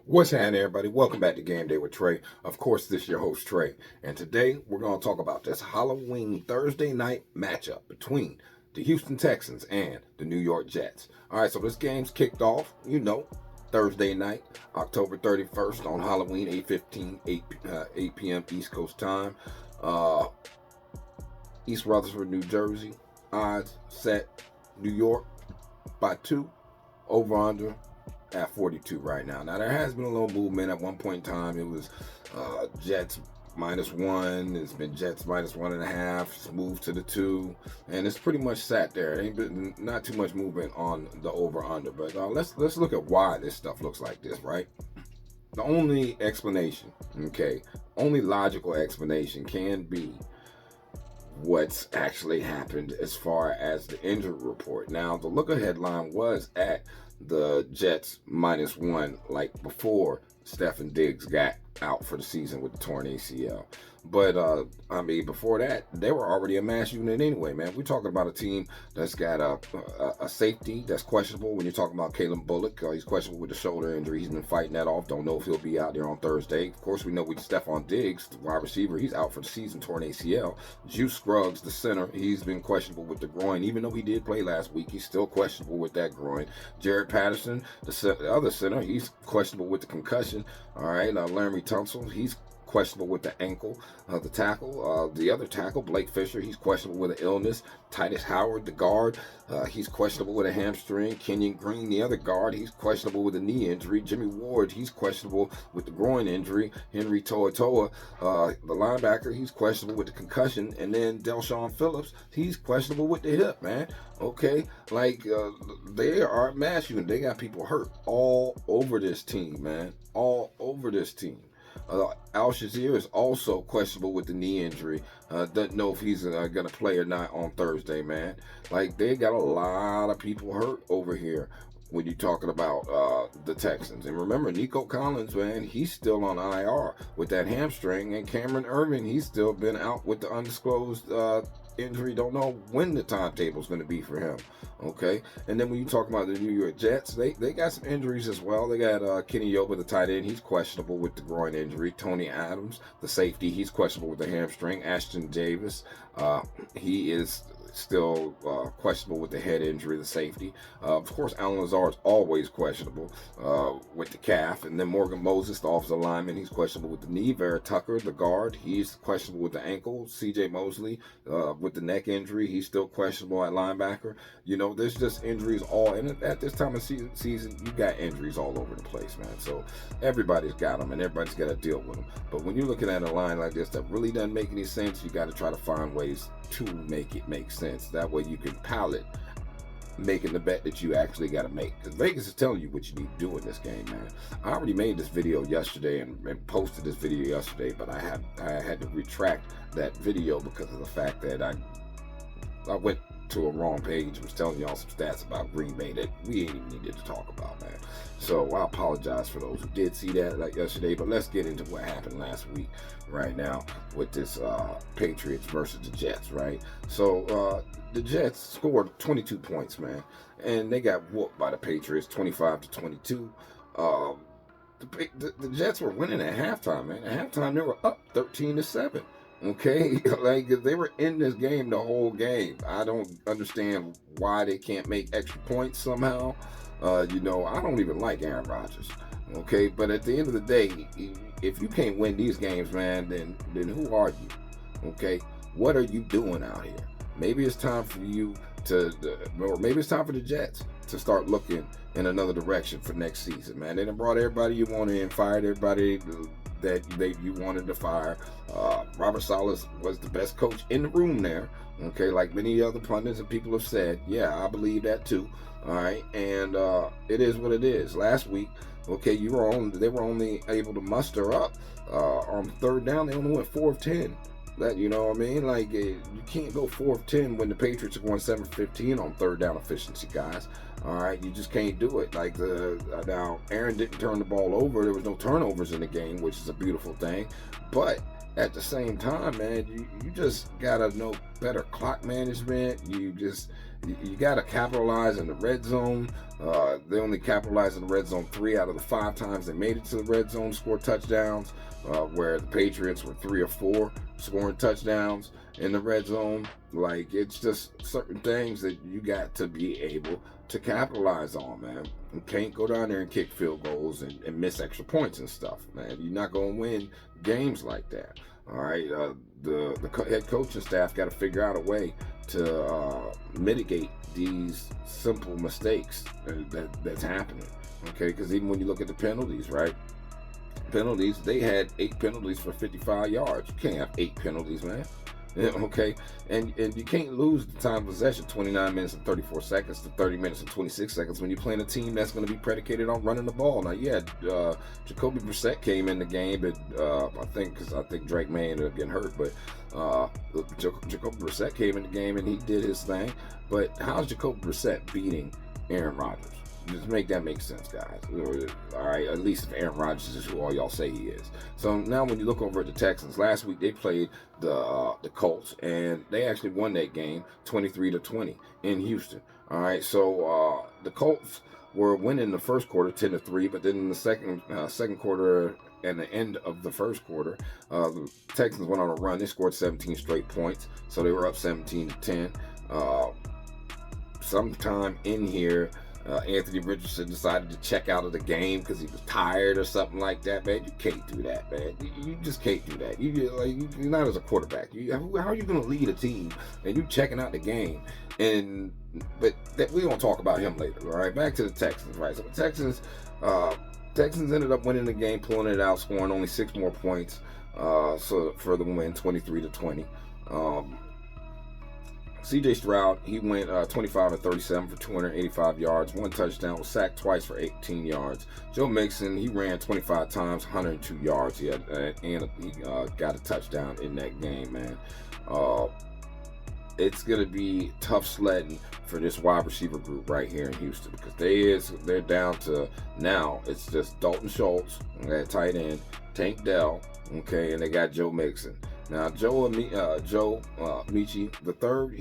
What's happening, everybody? Welcome back to Game Day with Trey. Of course, this is your host, Trey. And today, we're going to talk about this Halloween Thursday night matchup between the Houston Texans and the New York Jets. All right, so this game's kicked off, Thursday night, October 31st on Halloween, 8 p.m. East Coast time. East Rutherford, New Jersey. Odds set New York by 2, over under at 42 right now. Now, there has been a little movement. At one point in time, it was Jets -1. It's been Jets -1.5. It's moved to the 2, and it's pretty much sat there. Ain't been not too much movement on the over/under. But let's look at why this stuff looks like this, right? The only explanation, only logical explanation can be what's actually happened as far as the injury report. Now, the look-ahead line was at the Jets -1, like before Stefon Diggs got out for the season with the torn ACL. But, before that, they were already a mass unit anyway, man. We're talking about a team that's got a safety that's questionable. When you're talking about Caleb Bullock, he's questionable with the shoulder injury. He's been fighting that off. Don't know if he'll be out there on Thursday. Of course, we know with Stefon Diggs, the wide receiver, he's out for the season, torn ACL. Juice Scruggs, the center, he's been questionable with the groin. Even though he did play last week, he's still questionable with that groin. Jared Patterson, the other center, he's questionable with the concussion. All right, Laramie Tunsil, he's questionable with the ankle. The other tackle, Blake Fisher, he's questionable with an illness. Titus Howard, the guard, he's questionable with a hamstring. Kenyon Green, the other guard, he's questionable with a knee injury. Jimmy Ward, he's questionable with the groin injury. Henry To'oTo'o, the linebacker, he's questionable with the concussion. And then Del'Shawn Phillips, he's questionable with the hip, man. They are a mass unit. They got people hurt all over this team, man. All over this team. Al-Shazir is also questionable with the knee injury. Doesn't know if he's going to play or not on Thursday, man. They got a lot of people hurt over here when you're talking about the Texans. And remember, Nico Collins, man, he's still on IR with that hamstring. And Cameron Irvin, he's still been out with the undisclosed injury. Don't know when the timetable is going to be for him. Okay, and then when you talk about the New York Jets, they got some injuries as well. They got Kenny Yoba, the tight end, he's questionable with the groin injury. Tony Adams, the safety, he's questionable with the hamstring. Ashton Davis, he is still questionable with the head injury, the safety. Of course, Alan Lazard's always questionable with the calf. And then Morgan Moses, the offensive lineman, he's questionable with the knee. Vera Tucker, the guard, he's questionable with the ankle. CJ Mosley with the neck injury, he's still questionable at linebacker. There's just injuries all, and at this time of season, you got injuries all over the place, man. So everybody's got them, and everybody's got to deal with them. But when you're looking at a line like this that really doesn't make any sense, you got to try to find ways to make it make sense. That way you can palate making the bet that you actually got to make. Because Vegas is telling you what you need to do in this game, man. I already made this video yesterday and posted this video yesterday, but I had to retract that video because of the fact that I went to a wrong page and was telling y'all some stats about Green Bay that we ain't even needed to talk about, man. So I apologize for those who did see that yesterday, but let's get into what happened last week right now with this Patriots versus the Jets, right? So the Jets scored 22 points, man, and they got whooped by the Patriots 25-22. The Jets were winning at halftime, man. At halftime, they were up 13-7. Okay, they were in this game the whole game. I don't understand why they can't make extra points somehow. I don't even like Aaron Rodgers. Okay, but at the end of the day, if you can't win these games, man, then who are you? Okay, what are you doing out here? Maybe it's time for you or maybe it's time for the Jets to start looking in another direction for next season, man. They done brought everybody you wanted and fired everybody that you wanted to fire. Robert Saleh was the best coach in the room there. Okay, like many other pundits and people have said. Yeah, I believe that too. All right, and it is what it is. Last week, okay, they were only able to muster up on third down. They only went 4 of 10. You can't go 4 of 10 when the Patriots are going 7-15 on third down efficiency, guys. All right, you just can't do it. Now Aaron didn't turn the ball over. There was no turnovers in the game, which is a beautiful thing. But at the same time, man, you just gotta know better clock management. you got to capitalize in the red zone. They only capitalized in the red zone 3 out of the 5 times they made it to the red zone, scored touchdowns, where the Patriots were 3 or 4 scoring touchdowns in the red zone. Like, it's just certain things that you got to be able to capitalize on, man. You can't go down there and kick field goals and miss extra points and stuff, man. You're not going to win games like that. All right, the head coaching staff got to figure out a way to mitigate these simple mistakes that's happening. Okay, because even when you look at the penalties, right? Penalties, they had 8 penalties for 55 yards. You can't have 8 penalties, man. Okay, and you can't lose the time of possession 29 minutes and 34 seconds to 30 minutes and 26 seconds when you're playing a team that's going to be predicated on running the ball. Now, yeah, Jacoby Brissett came in the game, but I think Drake May ended up getting hurt, but Jacoby Brissett came in the game and he did his thing. But how's Jacoby Brissett beating Aaron Rodgers? Just make that make sense, guys. All right, at least if Aaron Rodgers is who all y'all say he is. So now when you look over at the Texans, last week they played the Colts, and they actually won that game 23-20 in Houston. All right, so the Colts were winning the first quarter 10-3, but then in the second quarter and the end of the first quarter, the Texans went on a run. They scored 17 straight points, so they were up 17-10. Sometime in here, Anthony Richardson decided to check out of the game because he was tired or something like that, man. You can't do that, man. You just can't do that. You're not as a quarterback. How are you going to lead a team and you checking out the game? But we gonna talk about him later. All right, back to the Texans. Right, so the Texans ended up winning the game, pulling it out, scoring only 6 more points. So for the win, 23-20. C.J. Stroud, he went 25-37 for 285 yards, 1 touchdown, was sacked twice for 18 yards. Joe Mixon, he ran 25 times, 102 yards. He got a touchdown in that game, man. It's going to be tough sledding for this wide receiver group right here in Houston because they're down to now. It's just Dalton Schultz, that tight end, Tank Dell, okay, and they got Joe Mixon. Now, Joe Amici the third,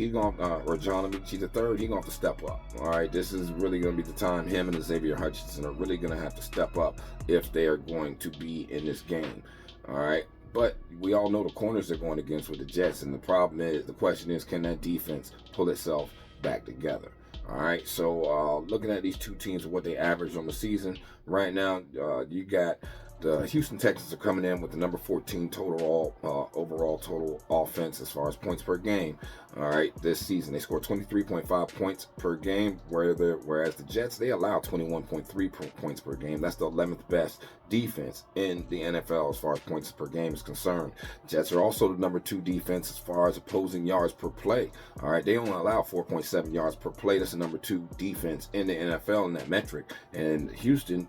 or John Amici the third, he's going to have to step up. All right, this is really going to be the time him and Xavier Hutchinson are really going to have to step up if they are going to be in this game. All right, but we all know the corners they're going against with the Jets, and the question is, can that defense pull itself back together? All right, so looking at these two teams and what they average on the season right now, you got the Houston Texans are coming in with the number 14 overall total offense as far as points per game. All right, this season they scored 23.5 points per game, whereas the Jets, they allow 21.3 points per game. That's the 11th best defense in the NFL as far as points per game is concerned. Jets are also the number 2 defense as far as opposing yards per play. All right, they only allow 4.7 yards per play. That's the number 2 defense in the NFL in that metric. And Houston,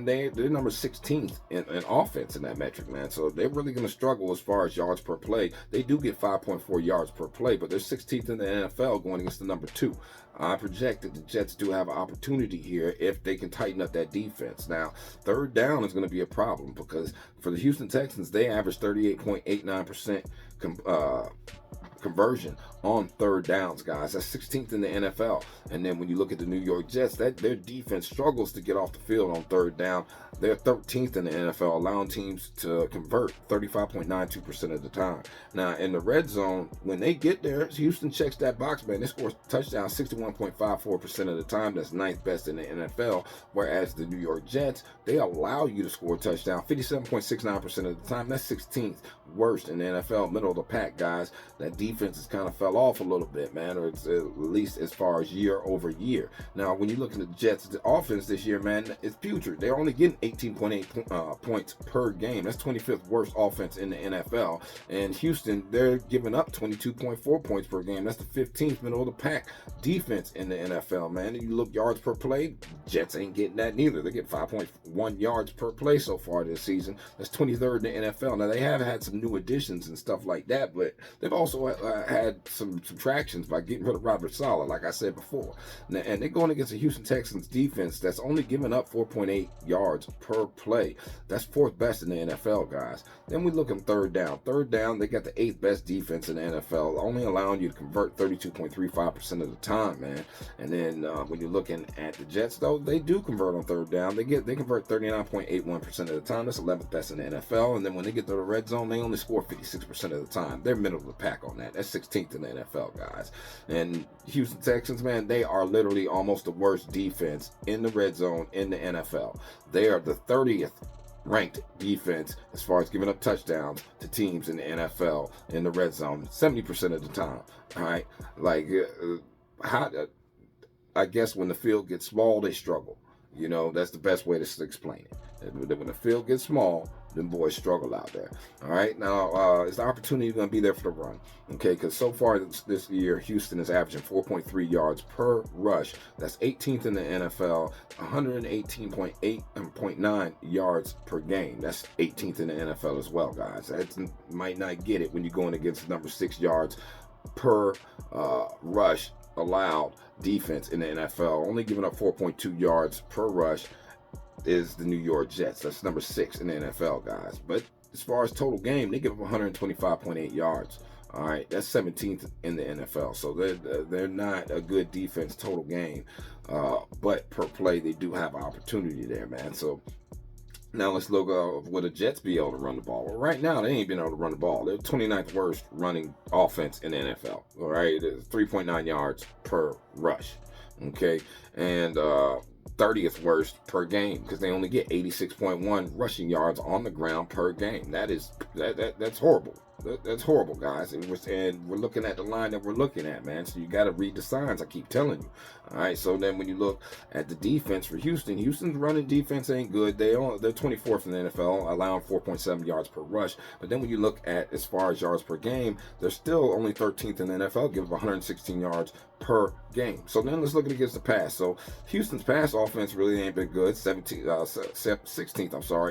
they're number 16th in offense in that metric, man. So they're really going to struggle as far as yards per play. They do get 5.4 yards per play, but they're 16th in the NFL going against the number 2. I project that the Jets do have an opportunity here if they can tighten up that defense. Now, third down is going to be a problem because for the Houston Texans, they average 38.89% conversion on third downs, guys. That's 16th in the NFL. And then when you look at the New York Jets, their defense struggles to get off the field on third down. They're 13th in the NFL, allowing teams to convert 35.92% of the time. Now, in the red zone, when they get there, Houston checks that box, man. They score touchdowns 61.54% of the time. That's 9th best in the NFL. Whereas the New York Jets, they allow you to score a touchdown 57.69% of the time. That's 16th worst in the NFL, middle of the pack, guys. That defense has kind of fell off a little bit, man, or it's at least as far as year over year. Now, when you look at the Jets, the offense this year, man, it's putrid. They're only getting 18.8 points per game. That's 25th worst offense in the NFL. And Houston, they're giving up 22.4 points per game. That's the 15th middle of the pack defense in the NFL, man. And you look yards per play, Jets ain't getting that neither. They get 5.1 yards per play so far this season. That's 23rd in the NFL. Now, they have had some new additions and stuff like that, but they've also had some subtractions by getting rid of Robert Saleh, like I said before. And they're going against the Houston Texans defense that's only giving up 4.8 yards per play. That's fourth best in the NFL, guys. Then we look at third down. Third down, they got the eighth best defense in the NFL, only allowing you to convert 32.35% of the time, man. And then when you're looking at the Jets, though, they do convert on third down. They convert 39.81% of the time. That's 11th best in the NFL. And then when they get to the red zone, they only score 56% of the time. They're middle of the pack on that. That's 16th in the NFL, guys. And Houston Texans, man, they are literally almost the worst defense in the red zone in the NFL. They are the 30th ranked defense as far as giving up touchdowns to teams in the NFL in the red zone 70% of the time. All right, like I guess when the field gets small, they struggle. You know, that's the best way to explain it. When the field gets small, them boys struggle out there. All right, now is the opportunity going to be there for the run? Okay, because so far this year, Houston is averaging 4.3 yards per rush. That's 18th in the NFL, 118.9 yards per game. That's 18th in the NFL as well, guys. That might not get it when you're going against number 6 yards per rush allowed defense in the NFL. Only giving up 4.2 yards per rush is the New York Jets. That's number 6 in the NFL, guys. But as far as total game, they give up 125.8 yards. All right, that's 17th in the NFL. So they're not a good defense total game, but per play they do have an opportunity there, man. So now let's look will the Jets be able to run the ball? Well, right now they ain't been able to run the ball. They're 29th worst running offense in the NFL. All right, it's 3.9 yards per rush. Okay, and 30th worst per game because they only get 86.1 rushing yards on the ground per game. That's horrible. That's horrible, guys. And we're looking at the line that we're looking at, man. So you got to read the signs. I keep telling you. All right. So then when you look at the defense for Houston's running defense ain't good. They're 24th in the NFL, allowing 4.7 yards per rush. But then when you look at as far as yards per game, they're still only 13th in the NFL, giving 116 yards per game. So then let's look at against the pass. So Houston's pass offense really ain't been good. 16th,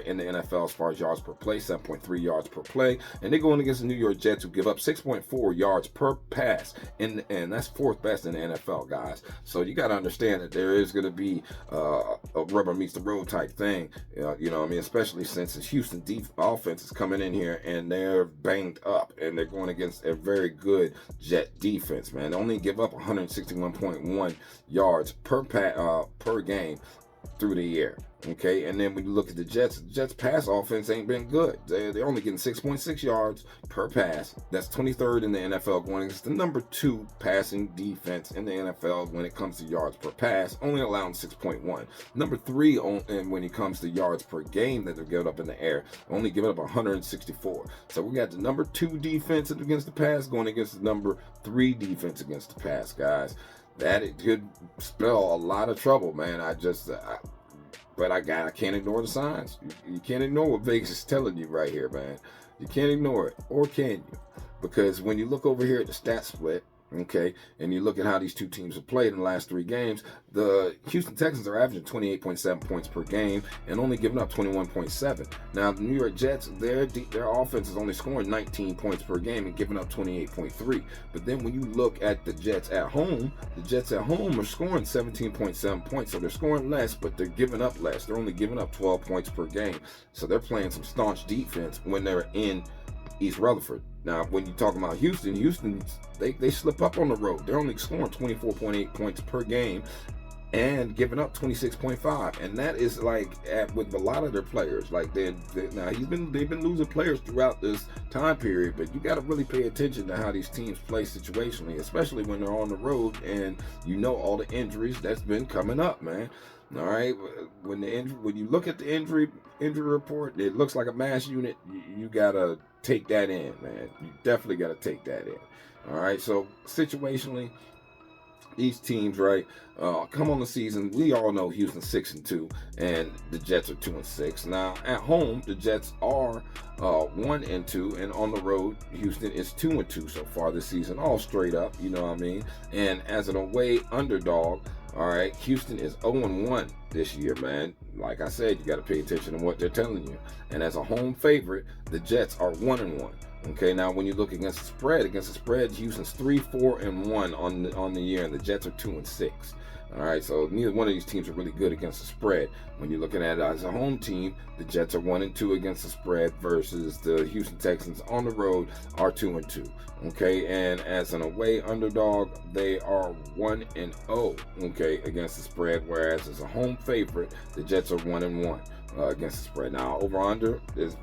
in the NFL as far as yards per play, 7.3 yards per play. And they're going against the New York Jets, who give up 6.4 yards per pass. And that's fourth best in the NFL, guys. So you got to understand that there is going to be a rubber meets the road type thing. You know what I mean? Especially since the Houston offense is coming in here and they're banged up. And they're going against a very good Jet defense, man. They only give up 161.1 yards per game through the year. Okay, and then when you look at the Jets pass offense ain't been good. They're only getting 6.6 yards per pass. That's 23rd in the NFL, going against the number 2 passing defense in the NFL when it comes to yards per pass, only allowing 6.1. Number 3 and when it comes to yards per game that they're giving up in the air, only giving up 164. So we got the number 2 defense against the pass going against the number 3 defense against the pass, guys. That it could spell a lot of trouble, man. But I can't ignore the signs. You can't ignore what Vegas is telling you right here, man. You can't ignore it, or can you? Because when you look over here at the stat split, okay, and you look at how these two teams have played in the last 3 games, the Houston Texans are averaging 28.7 points per game and only giving up 21.7. Now, the New York Jets, their offense is only scoring 19 points per game and giving up 28.3. But then when you look at the Jets at home are scoring 17.7 points. So they're scoring less, but they're giving up less. They're only giving up 12 points per game. So they're playing some staunch defense when they're in East Rutherford. Now, when you talk about Houston, they slip up on the road. They're only scoring 24.8 points per game and giving up 26.5, and that is like with a lot of their players. Like they've been losing players throughout this time period, but you got to really pay attention to how these teams play situationally, especially when they're on the road and you know all the injuries that's been coming up, man. All right, when you look at the injury report, it looks like a mass unit. You gotta take that in, man. You definitely gotta take that in. All right, so situationally, these teams, right, come on the season, we all know Houston's 6-2 and the Jets are 2-6. Now at home, the Jets are 1-2, and on the road, Houston is 2-2 so far this season, all straight up. You know what I mean? And as an away underdog, all right, Houston is 0-1 this year, man. Like I said, you got to pay attention to what they're telling you. And as a home favorite, the Jets are 1-1. Okay, now when you look against the spread, Houston's 3-4-1 on the year, and the Jets are 2-6. All right, so neither one of these teams are really good against the spread. When you're looking at it as a home team, the Jets are 1-2 against the spread versus the Houston Texans on the road are 2-2. Okay, and as an away underdog, they are 1-0. Okay, against the spread, whereas as a home favorite, the Jets are 1-1 against the spread. Now over under is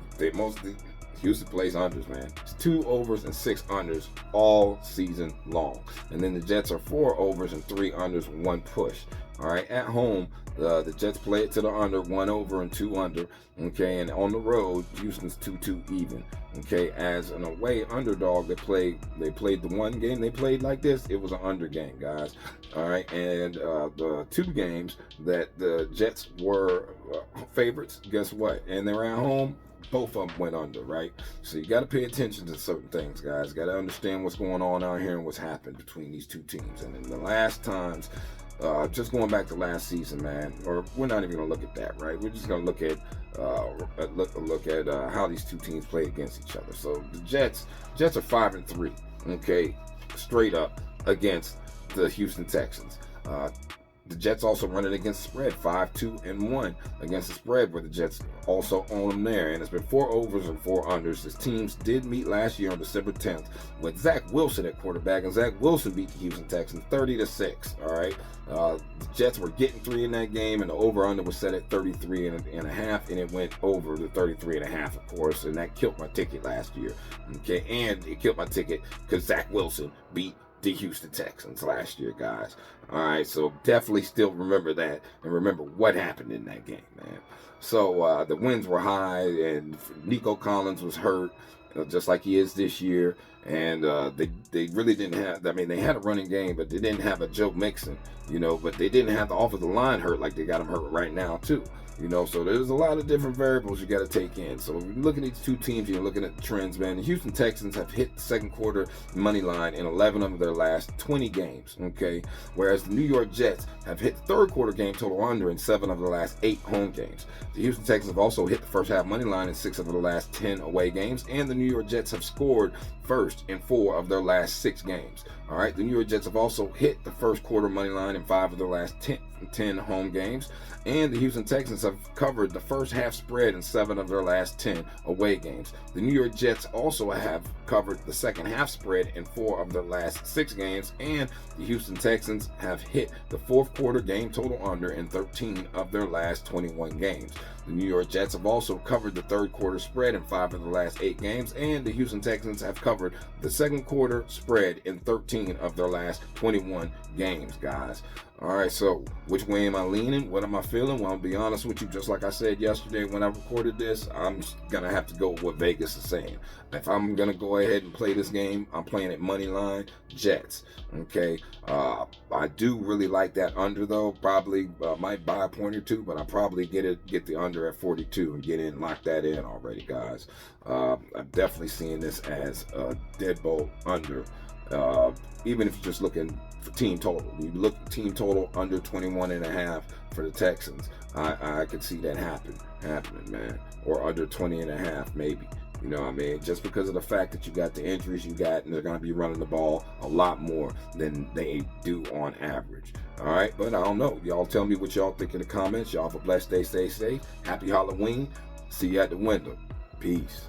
Houston plays unders, man. It's 2 overs and 6 unders all season long. And then the Jets are 4 overs and 3 unders, 1 push. All right, at home, the Jets play it to the under, 1 over and 2 under. Okay, and on the road, Houston's 2-2 even. Okay, as an away underdog, they played the one game they played like this. It was an under game, guys. All right, and the 2 games that the Jets were favorites, guess what? And they're at home. Both of them went under, right? So you got to pay attention to certain things, guys. Got to understand what's going on out here and what's happened between these 2 teams. And in the last times, just going back to last season, man, or we're not even going to look at that, right? We're just going to look at how these 2 teams play against each other. So the Jets are 5-3, okay, straight up against the Houston Texans. The Jets also run it against the spread, 5-2-1 against the spread, where the Jets also own them there. And it's been 4 overs and 4 unders. The teams did meet last year on December 10th with Zach Wilson at quarterback, and Zach Wilson beat the Houston Texans 30-6. All right, the Jets were getting 3 in that game, and the over/under was set at 33.5, and it went over the 33.5, of course, and that killed my ticket last year. Okay, and it killed my ticket because Zach Wilson beat the Houston Texans last year, guys. All right, so definitely still remember that and remember what happened in that game, man. So the wins were high, and Nico Collins was hurt, just like he is this year. And they really didn't have, I mean, they had a running game, but they didn't have a Joe Mixon, but they didn't have the offensive line hurt like they got him hurt right now, too. So there's a lot of different variables you got to take in. So if you're looking at these 2 teams, you're looking at the trends, man. The Houston Texans have hit the second quarter money line in 11 of their last 20 games, okay? Whereas the New York Jets have hit the third quarter game total under in 7 of their last 8 home games. The Houston Texans have also hit the first half money line in 6 of their last 10 away games, and the New York Jets have scored first in 4 of their last 6 games. All right, the New York Jets have also hit the first quarter money line in 5 of their last 10 home games, and the Houston Texans have covered the first half spread in 7 of their last 10 away games. The New York Jets also have covered the second half spread in 4 of their last 6 games, and the Houston Texans have hit the fourth quarter game total under in 13 of their last 21 games. The New York Jets have also covered the third quarter spread in 5 of the last 8 games, and the Houston Texans have covered the second quarter spread in 13 of their last 21 games, guys. All right, so which way am I leaning? What am I feeling? Well, I'll be honest with you, just like I said yesterday when I recorded this, I'm going to have to go with what Vegas is saying. If I'm going to go ahead and play this game, I'm playing it money line Jets. Okay, I do really like that under, though. Probably might buy a point or 2, but I'll probably get the under at 42 and get in, lock that in already, guys. I'm definitely seeing this as a deadbolt under. Even if you're just looking for team total, you look at team total under 21.5 for the Texans. I could see that happening, man, or under 20.5 maybe. Just because of the fact that you got the injuries you got, and they're going to be running the ball a lot more than they do on average. All right, but I don't know. Y'all tell me what y'all think in the comments. Y'all have a blessed day. Stay safe. Happy Halloween. See you at the window. Peace.